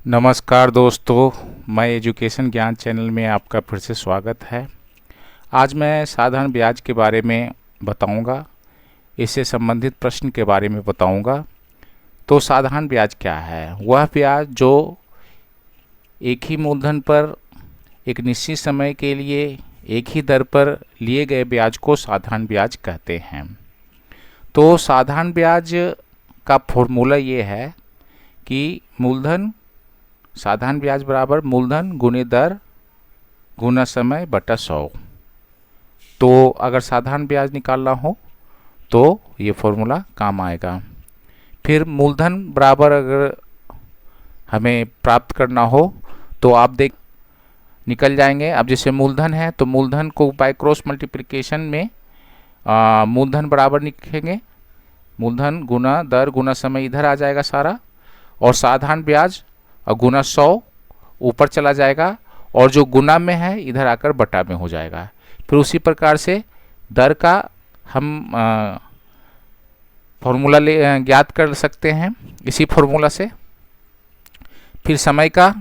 नमस्कार दोस्तों, मैं एजुकेशन ज्ञान चैनल में आपका फिर से स्वागत है। आज मैं साधारण ब्याज के बारे में बताऊंगा, इससे संबंधित प्रश्न के बारे में बताऊंगा। तो साधारण ब्याज क्या है? वह ब्याज जो एक ही मूलधन पर एक निश्चित समय के लिए एक ही दर पर लिए गए ब्याज को साधारण ब्याज कहते हैं। तो साधारण ब्याज का फॉर्मूला ये है कि साधारण ब्याज बराबर मूलधन गुणे दर गुना समय बटा 100। तो अगर साधारण ब्याज निकालना हो तो ये फॉर्मूला काम आएगा। फिर मूलधन बराबर अगर हमें प्राप्त करना हो तो आप निकल जाएंगे। अब जैसे मूलधन है तो मूलधन को बाय क्रॉस मल्टीप्लिकेशन में मूलधन बराबर लिखेंगे, मूलधन गुना दर गुना समय इधर आ जाएगा सारा, और साधारण ब्याज और गुना 100 ऊपर चला जाएगा, और जो गुना में है इधर आकर बटा में हो जाएगा। फिर उसी प्रकार से दर का हम फॉर्मूला ज्ञात कर सकते हैं इसी फॉर्मूला से। फिर समय का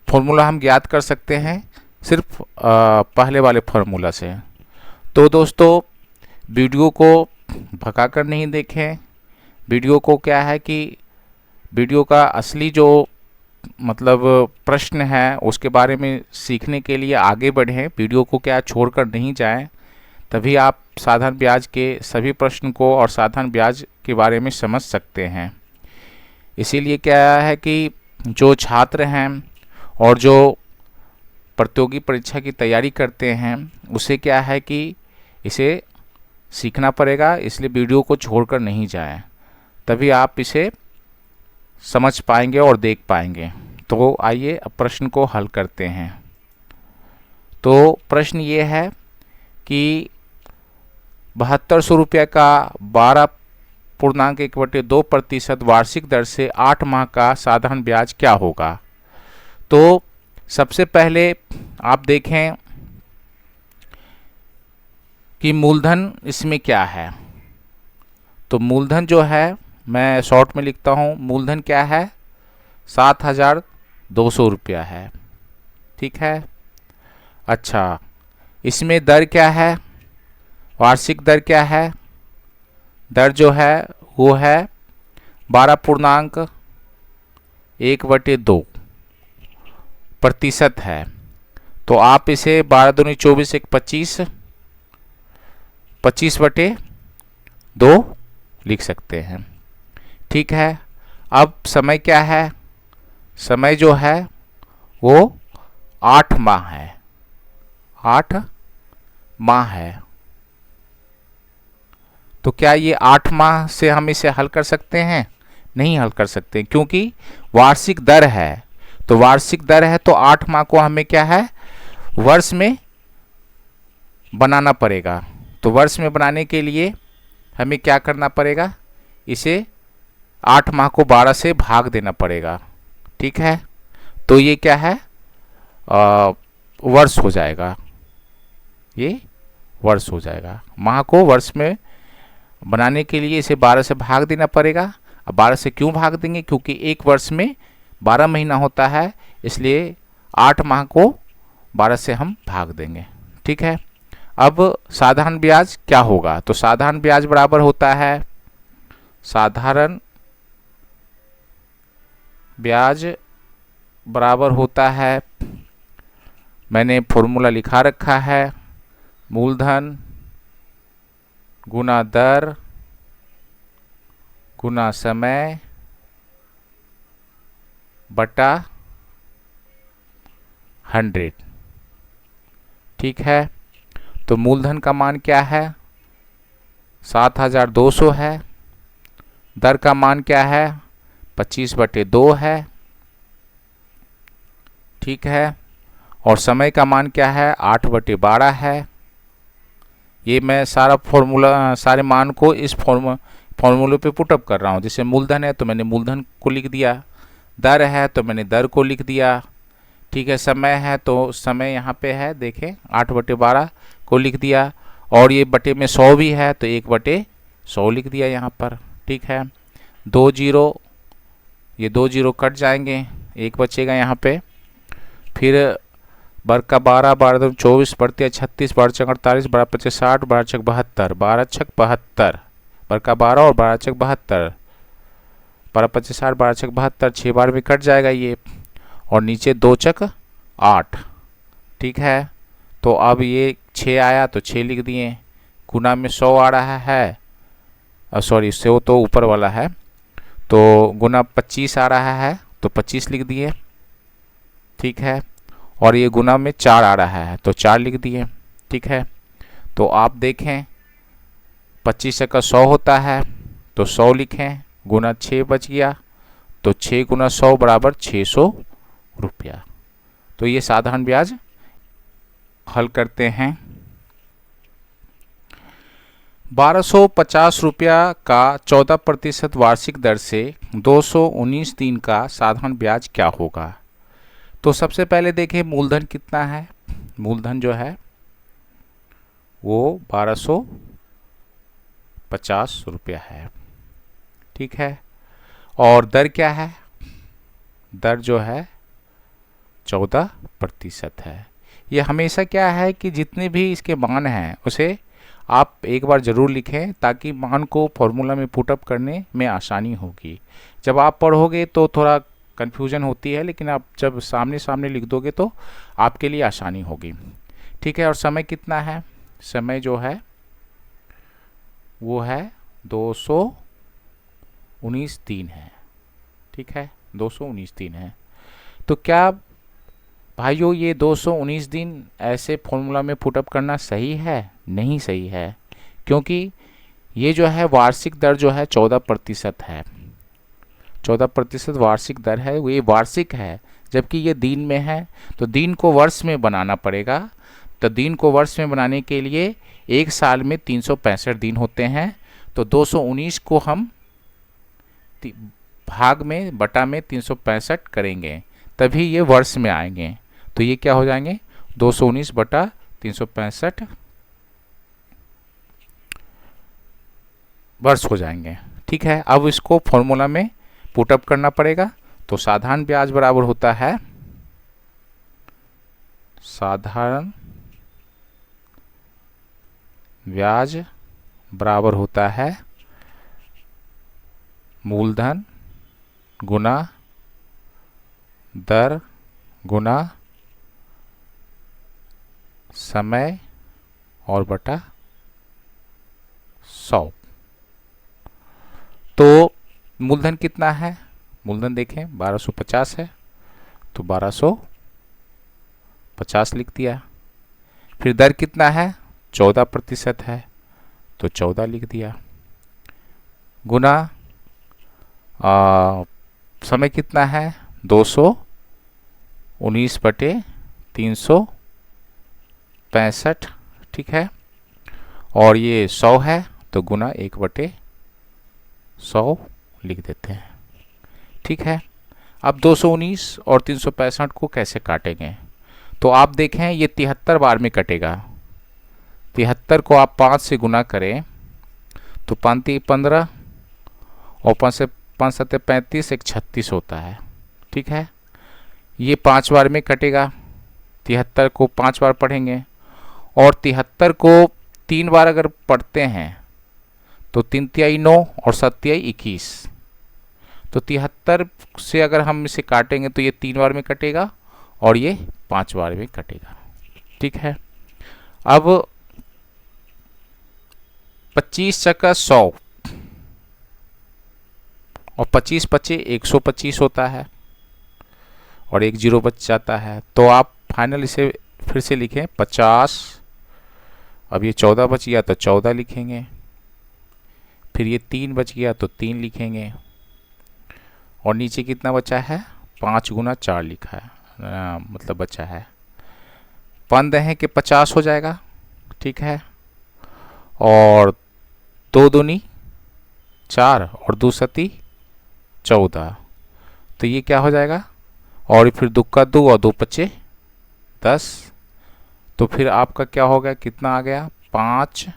फॉर्मूला हम ज्ञात कर सकते हैं सिर्फ पहले वाले फॉर्मूला से। तो दोस्तों, वीडियो को भगा कर नहीं देखें। वीडियो को क्या है कि वीडियो का असली जो प्रश्न है उसके बारे में सीखने के लिए आगे बढ़ें। वीडियो को क्या छोड़कर नहीं जाएं, तभी आप साधारण ब्याज के सभी प्रश्न को और साधारण ब्याज के बारे में समझ सकते हैं। इसीलिए क्या है कि जो छात्र हैं और जो प्रतियोगी परीक्षा की तैयारी करते हैं उसे क्या है कि इसे सीखना पड़ेगा, इसलिए वीडियो को छोड़कर नहीं जाएं, तभी आप इसे समझ पाएंगे और देख पाएंगे। तो आइए अब प्रश्न को हल करते हैं। तो प्रश्न ये है कि 7200 रुपये का 12.1/2% वार्षिक दर से 8 माह का साधारण ब्याज क्या होगा। तो सबसे पहले आप देखें कि मूलधन इसमें क्या है। तो मूलधन जो है, मैं शॉर्ट में लिखता हूँ, मूलधन क्या है, 7200 रुपया है। ठीक है। अच्छा, इसमें दर क्या है, वार्षिक दर क्या है? दर जो है वो है 12.1/2% है। तो आप इसे 12 दूनी 24 1 25 25/2 लिख सकते हैं। ठीक है। अब समय क्या है? समय जो है वो 8 माह है। 8 माह है। तो क्या ये 8 माह से हम इसे हल कर सकते हैं? नहीं हल कर सकते, क्योंकि वार्षिक दर है। तो वार्षिक दर है तो 8 माह को हमें क्या है, वर्ष में बनाना पड़ेगा। तो वर्ष में बनाने के लिए हमें क्या करना पड़ेगा, इसे 8 माह को 12 से भाग देना पड़ेगा। ठीक है। तो ये क्या है, वर्ष हो जाएगा। ये वर्ष हो जाएगा। माह को वर्ष में बनाने के लिए इसे 12 से भाग देना पड़ेगा। अब 12 से क्यों भाग देंगे, क्योंकि एक वर्ष में 12 महीना होता है, इसलिए 8 माह को 12 से हम भाग देंगे। ठीक है। अब साधारण ब्याज क्या होगा? तो साधारण ब्याज बराबर होता है, साधारण ब्याज बराबर होता है, मैंने फॉर्मूला लिखा रखा है, मूलधन गुना दर गुना समय बटा 100। ठीक है। तो मूलधन का मान क्या है, 7200 है। दर का मान क्या है, 25/2 है। ठीक है। और समय का मान क्या है, 8/12 है। ये मैं सारा सारे मान को इस फॉर्मूले पे पुटअप कर रहा हूँ। जैसे मूलधन है तो मैंने मूलधन को लिख दिया, दर है तो मैंने दर को लिख दिया। ठीक है। समय है तो समय यहाँ पे है, देखें 8/12 को लिख दिया, और ये बटे में 100 भी है तो 1/100 लिख दिया यहाँ पर। ठीक है। 2 जीरो, ये 2 जीरो कट जाएंगे, एक बचेगा यहाँ पे। फिर बर का 12, 12 24, बढ़ती 36, 12 चक 48, 12 पचे 60, 12 चक 72, 12 छक 72, बर का 12 और 12 चक 72, 12 पचे 60, 12 छक 72, 6 बार में कट जाएगा ये। और नीचे 2 चक 8, ठीक है। तो अब ये 6 आया तो 6 लिख दिए, गुना में 100 आ रहा है, सॉरी 100 तो ऊपर वाला है, तो गुना 25 आ रहा है तो 25 लिख दिए, ठीक है। और ये गुना में 4 आ रहा है तो 4 लिख दिए, ठीक है। तो आप देखें 25 का 100 होता है तो 100 लिखें, गुना 6 बच गया तो 6 गुना 100 बराबर 600 रुपया। तो ये साधारण ब्याज हल करते हैं। 1250 रुपया का 14% वार्षिक दर से 219 दिन का साधारण ब्याज क्या होगा। तो सबसे पहले देखें मूलधन कितना है। मूलधन जो है वो 1250 रुपया है, ठीक है। और दर क्या है, दर जो है 14% है। ये हमेशा क्या है कि जितने भी इसके मान हैं उसे आप एक बार ज़रूर लिखें ताकि मान को फॉर्मूला में पुटअप करने में आसानी होगी। जब आप पढ़ोगे तो थोड़ा कन्फ्यूजन होती है, लेकिन आप जब सामने सामने लिख दोगे तो आपके लिए आसानी होगी, ठीक है। और समय कितना है, समय जो है वो है 219 दिन है, ठीक है, 219 दिन है। तो क्या भाइयों ये 219 दिन ऐसे फॉर्मूला में पुटअप करना सही है? नहीं सही है, क्योंकि ये जो है वार्षिक दर जो है 14% है। 14% वार्षिक दर है, वो ये वार्षिक है, जबकि ये दिन में है। तो दिन को वर्ष में बनाना पड़ेगा। तो दिन को वर्ष में बनाने के लिए एक साल में 365 दिन होते हैं, तो 219 को हम भाग में बटा में 365 करेंगे, तभी ये वर्ष में आएंगे। तो ये क्या हो जाएंगे 219 बटा 365 वर्ष हो जाएंगे, ठीक है। अब इसको फॉर्मूला में पुटअप करना पड़ेगा। तो साधारण ब्याज बराबर होता है, साधारण ब्याज बराबर होता है मूलधन गुना दर गुना समय और बटा 100। तो मूलधन कितना है, मूलधन देखें 1250 है तो 1250 लिख दिया। फिर दर कितना है 14% है तो 14 लिख दिया। गुना समय कितना है 219 बटे 365, ठीक है। और ये 100 है तो गुना 1 बटे 100 लिख देते हैं, ठीक है। अब 219 और 365 को कैसे काटेंगे, तो आप देखें ये 73 बार में कटेगा। 73 को आप 5 से गुना करें तो 5 15 और 5 से 5 7 35, 1 36 होता है, ठीक है। ये 5 बार में कटेगा। 73 को 5 बार पढ़ेंगे और 73 को 3 बार अगर पढ़ते हैं तो 3 तिहाई 9 और 7 तिहाई 21। तो 73 से अगर हम इसे काटेंगे तो ये 3 बार में कटेगा और ये 5 बार में कटेगा, ठीक है। अब 25 चक्का 100 और 25 पचे 125 होता है और एक जीरो बच जाता है। तो आप फाइनल इसे फिर से लिखें 50। अब ये 14 बच गया तो 14 लिखेंगे, फिर ये 3 बच गया तो 3 लिखेंगे और नीचे कितना बचा है 5 गुना 4 लिखा है, मतलब बचा है 5 है कि 50 हो जाएगा, ठीक है। और 2 दूनी 4 और 2 सती 14, तो ये क्या हो जाएगा, और फिर 2 का 2 और 2 पचे 10। तो फिर आपका क्या हो गया, कितना आ गया 5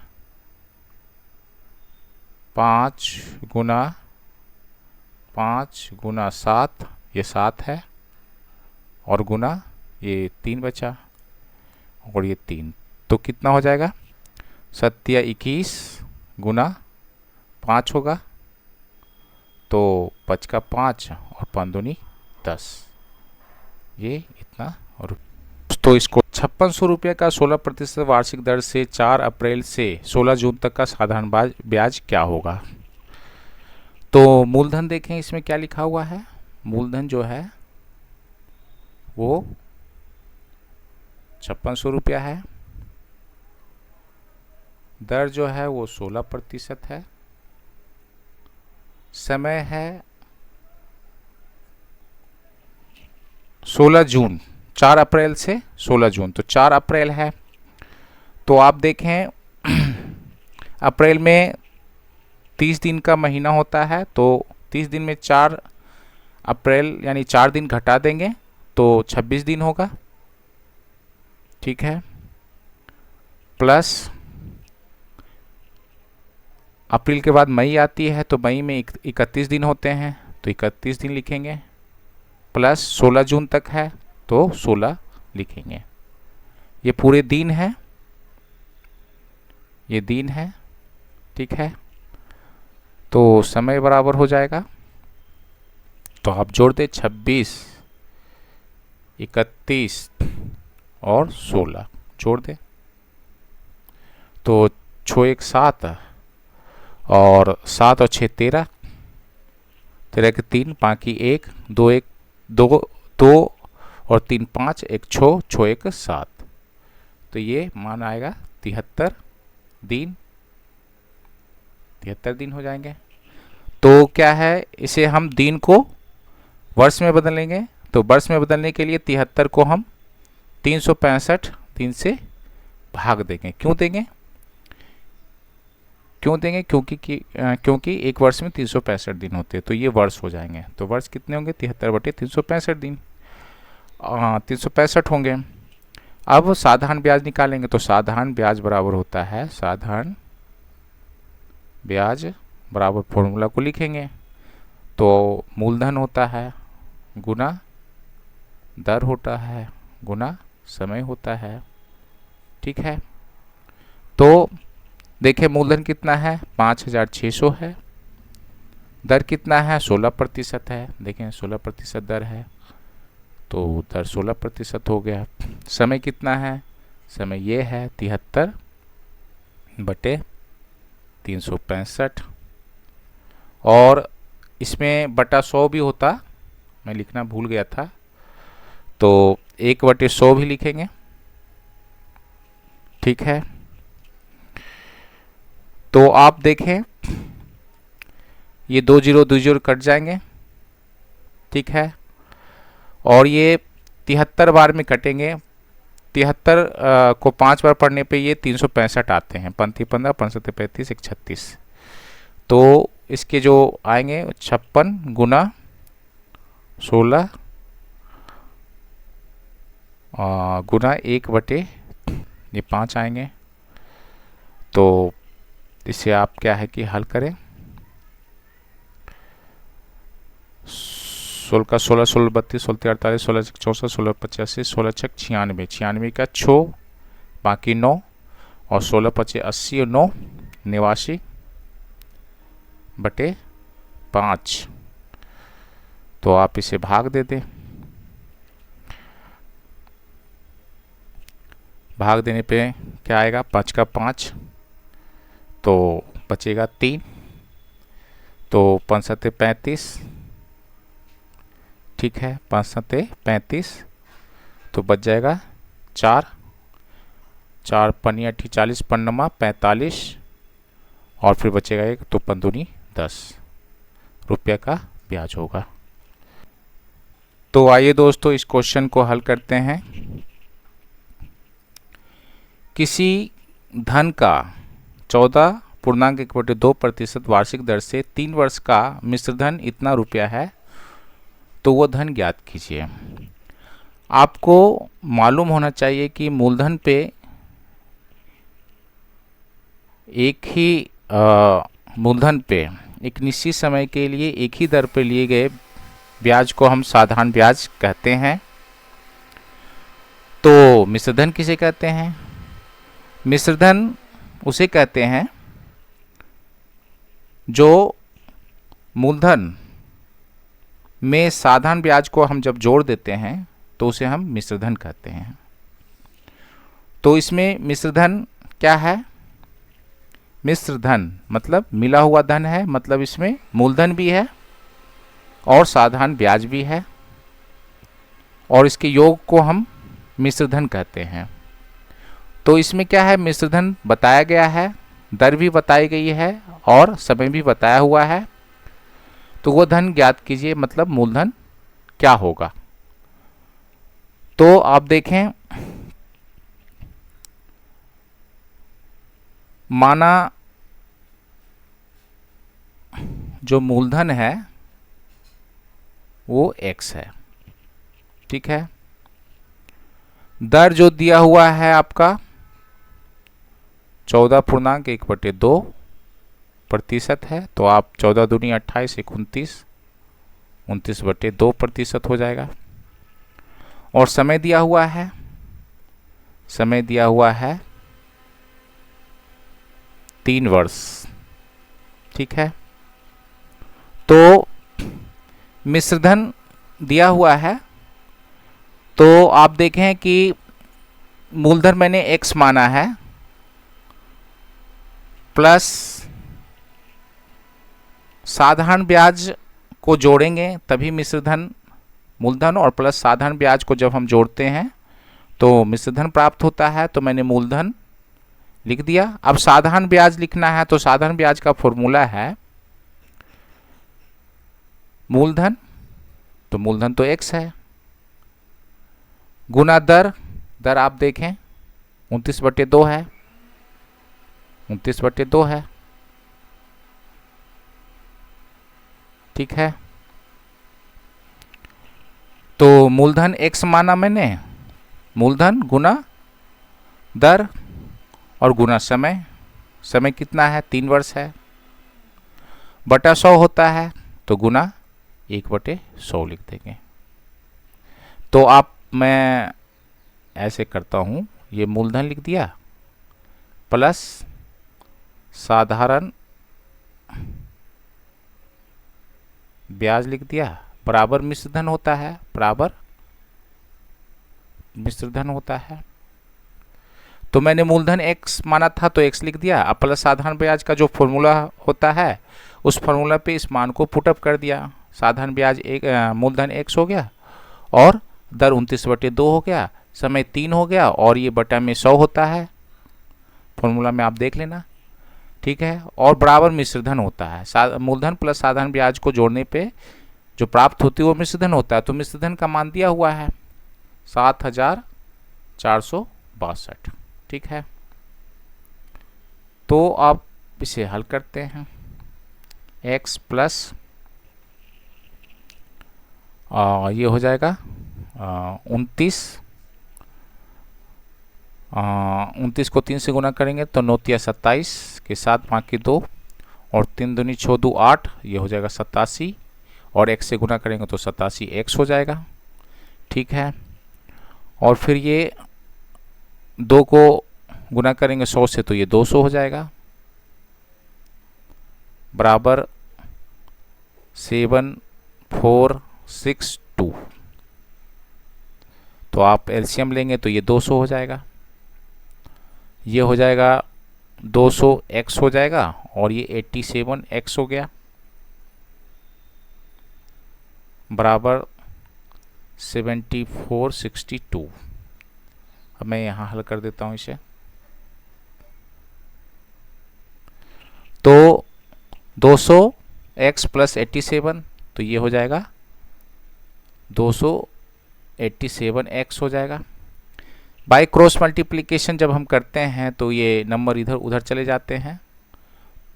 गुना 7, ये 7 है और गुना ये 3 बचा और ये 3, तो कितना हो जाएगा? 7 या 21 गुना 5 होगा, तो 5 का 5 और 5 दूनी 10, ये इतना। और तो इसको 5600 रुपये का 16% वार्षिक दर से 4 अप्रैल से 16 जून तक का साधारण ब्याज क्या होगा? तो मूलधन देखें, इसमें क्या लिखा हुआ है। मूलधन जो है वो 5600 रुपया है, दर जो है वो 16% है, समय है 16 जून, 4 अप्रैल से 16 जून, तो 4 अप्रैल है। तो आप देखें अप्रैल में 30 दिन का महीना होता है, तो 30 दिन में 4 अप्रैल यानी 4 दिन घटा देंगे तो 26 दिन होगा, ठीक है। प्लस अप्रैल के बाद मई आती है, तो मई में 31 दिन होते हैं, तो 31 दिन लिखेंगे, प्लस 16 जून तक है तो 16 लिखेंगे। ये पूरे दिन है, ये दिन है, ठीक है। तो समय बराबर हो जाएगा, तो आप जोड़ दे 26, 31 और 16 जोड़ दे, तो 6 1 7 और 7 और 6 13, 13 के 3 बाकी 1 2 1 2 2 और 3 5 1 6 6 1 7, तो ये मान आएगा 73 दिन, 73 दिन हो जाएंगे। तो क्या है, इसे हम दिन को वर्ष में बदलेंगे, तो वर्ष में बदलने के लिए 73 को हम 365 दिन से भाग देंगे। क्यों देंगे? क्योंकि एक वर्ष में 365 दिन होते हैं, तो ये वर्ष हो जाएंगे। तो वर्ष कितने होंगे? 73/365 दिन, 365 होंगे। अब साधारण ब्याज निकालेंगे, तो साधारण ब्याज बराबर होता है, साधारण ब्याज बराबर फॉर्मूला को लिखेंगे, तो मूलधन होता है गुना दर होता है गुना समय होता है, ठीक है। तो देखिए मूलधन कितना है? 5600 है, दर कितना है? 16% है, देखें 16% दर है, तो दर 16% हो गया। समय कितना है? समय ये है 73/365, और इसमें बटा 100 भी होता, मैं लिखना भूल गया था, तो 1/100 भी लिखेंगे, ठीक है। तो आप देखें ये 2 0 2 0 कट जाएंगे, ठीक है, और ये 73 बार में कटेंगे। 73 को 5 बार पढ़ने पे ये 365 आते हैं, 5 15 5 7 35 1 36, तो इसके जो आएंगे 56 गुना 16 गुना 1/5 आएंगे। तो इसे आप क्या है कि हल करें, 16 का 16 16 32 16 48 16 64 16 85 16 6 96 96 का 6 बाकी 9 और 16 25 80 और 9 89/5, तो आप इसे भाग दे दें। भाग देने पे क्या आएगा? 5 का 5, तो बचेगा 3, तो 5 7 35, ठीक है, 5 7 35, तो बच जाएगा 4 4 पन्नी 40 पन्नमा 45, और फिर बचेगा 1, तो 5 दूनी 10 रुपये का ब्याज होगा। तो आइए दोस्तों इस क्वेश्चन को हल करते हैं। किसी धन का 14.1/2% वार्षिक दर से 3 वर्ष का मिश्रधन इतना रुपया है, तो वो धन ज्ञात कीजिए। आपको मालूम होना चाहिए कि मूलधन पे एक ही मूलधन पे एक निश्चित समय के लिए एक ही दर पर लिए गए ब्याज को हम साधारण ब्याज कहते हैं, तो मिश्रधन किसे कहते हैं? मिश्रधन उसे कहते हैं जो मूलधन में साधारण ब्याज को हम जब जोड़ देते हैं तो उसे हम मिश्रधन कहते हैं। तो इसमें मिश्रधन क्या है? मिश्रधन मतलब मिला हुआ धन है, मतलब इसमें मूलधन भी है और साधारण ब्याज भी है, और इसके योग को हम मिश्रधन कहते हैं। तो इसमें क्या है? मिश्रधन बताया गया है, दर भी बताई गई है और समय भी बताया हुआ है। तो वो धन ज्ञात कीजिए, मतलब मूलधन क्या होगा। तो आप देखें, माना जो मूलधन है वो x है, ठीक है। दर जो दिया हुआ है आपका 14.1/2% है, तो आप 14 दूनी 28, 29, 29/2% हो जाएगा। और समय दिया हुआ है, समय दिया हुआ है 3 वर्ष, ठीक है। तो मिश्रधन दिया हुआ है, तो आप देखें कि मूलधन मैंने x माना है प्लस साधारण ब्याज को जोड़ेंगे तभी मिश्रधन, मूलधन और प्लस साधारण ब्याज को जब हम जोड़ते हैं तो मिश्रधन प्राप्त होता है। तो मैंने मूलधन लिख दिया। अब साधारण ब्याज लिखना है, तो साधारण ब्याज का फॉर्मूला है मूलधन, तो मूलधन तो x है, गुना दर, दर आप देखें 29/2 है, 29/2 है, ठीक है। तो मूलधन x माना मैंने, मूलधन गुना दर और गुना समय, समय कितना है? 3 वर्ष है, बटा 100 होता है, तो गुना 1/100 लिख देंगे। तो आप, मैं ऐसे करता हूं, ये मूलधन लिख दिया प्लस साधारण ब्याज लिख दिया, बराबर मिश्रधन होता है, बराबर मिश्रधन होता है। तो मैंने मूलधन x माना था तो x लिख दिया, अब प्लस साधारण ब्याज का जो फॉर्मूला होता है उस फॉर्मूला पे इस मान को पुटअप कर दिया। साधारण ब्याज मूलधन x हो गया और दर 29/2 हो गया, समय 3 हो गया और ये बटा में 100 होता है, फॉर्मूला में आप देख लेना, ठीक है। और बराबर मिश्रधन होता है, मूलधन प्लस साधारण ब्याज को जोड़ने पे जो प्राप्त होती है वो मिश्रधन होता है। तो मिश्रधन का मान दिया हुआ है 7,462, ठीक है। तो आप इसे हल करते हैं, x प्लस ये हो जाएगा 29 को 3 से गुना करेंगे तो 9 × 27 के साथ बाकी 2 और 3 दूनी 6 2 8, ये हो जाएगा 87 और x से गुना करेंगे तो 87x हो जाएगा, ठीक है। और फिर ये 2 को गुना करेंगे 100 से तो ये 200 हो जाएगा, बराबर 7462। तो आप एलसीएम लेंगे तो ये 200 हो जाएगा, ये हो जाएगा 200x हो जाएगा और ये 87x हो गया, बराबर 7462। अब मैं यहाँ हल कर देता हूँ इसे। तो 200x प्लस 87, तो ये हो जाएगा 287x हो जाएगा। बाय क्रॉस मल्टीप्लिकेशन जब हम करते हैं तो ये नंबर इधर उधर चले जाते हैं,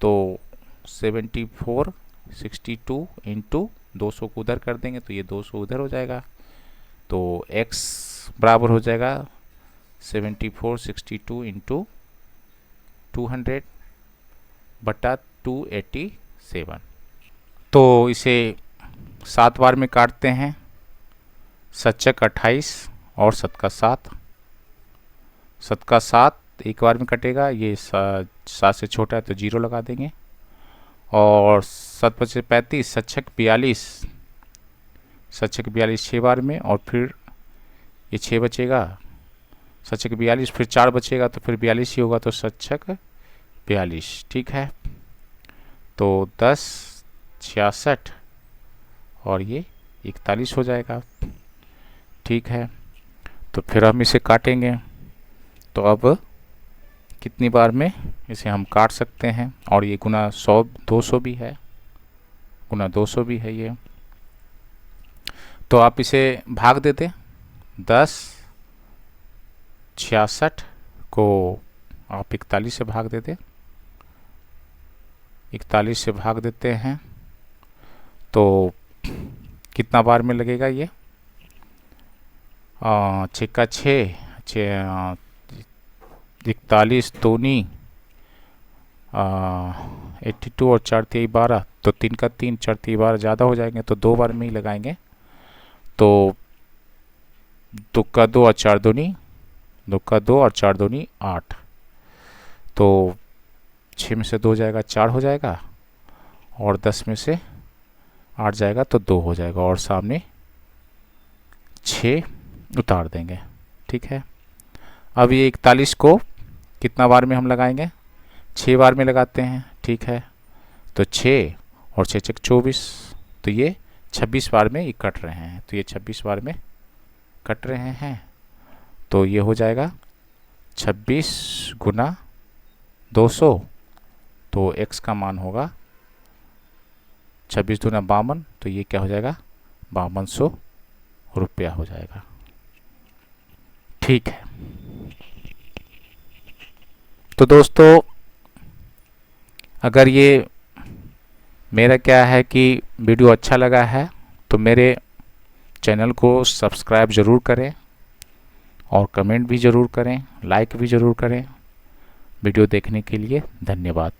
तो 7462 इंटू 200 को उधर कर देंगे तो ये 200 उधर हो जाएगा, तो x बराबर हो जाएगा 7462 इंटू 200 बटा 287। तो इसे 7 बार में काटते हैं, 7 × 28 और 7 × 7, 7 का 7 एक बार में कटेगा, ये 7 से छोटा है तो 0 लगा देंगे। और 7 बचे 35, 7 छक 42, 7 छक 42 6 बार में, और फिर ये 6 बचेगा, 7 छक 42, फिर 4 बचेगा तो फिर 42 ही होगा, तो 7 छक 42। ठीक है, तो 10 66 और ये 41 हो जाएगा। ठीक है, तो फिर हम इसे काटेंगे। तो अब कितनी बार में इसे हम काट सकते हैं, और ये गुना 100 200 भी है, गुना 200 भी है ये। तो आप इसे भाग देते, 10 66 को आप 41 से भाग देते, 41 से भाग देते हैं तो कितना बार में लगेगा ये? 6 का 6, 41 दूनी 82 और 4 3 12, तो 3 का 3, 4 3 12 ज़्यादा हो जाएंगे, तो 2 बार में ही लगाएंगे। तो 2 का 2 और 4 दूनी 2 का 2 और 4 दूनी 8, तो 6 में से 2 जाएगा 4 हो जाएगा, और 10 में से 8 जाएगा तो 2 हो जाएगा, और सामने 6 उतार देंगे। ठीक है, अब ये 41 को कितना बार में हम लगाएंगे? 6 बार में लगाते हैं। ठीक है, तो 6 और 6 छक 24, तो ये 26 बार में ये कट रहे हैं, तो ये 26 बार में कट रहे हैं, तो ये हो जाएगा 26 गुना 200, तो x का मान होगा 26 दूना 52, तो ये क्या हो जाएगा? 5200 रुपया हो जाएगा। ठीक है, तो दोस्तों अगर ये मेरा क्या है कि वीडियो अच्छा लगा है तो मेरे चैनल को सब्सक्राइब ज़रूर करें, और कमेंट भी ज़रूर करें, लाइक भी ज़रूर करें। वीडियो देखने के लिए धन्यवाद।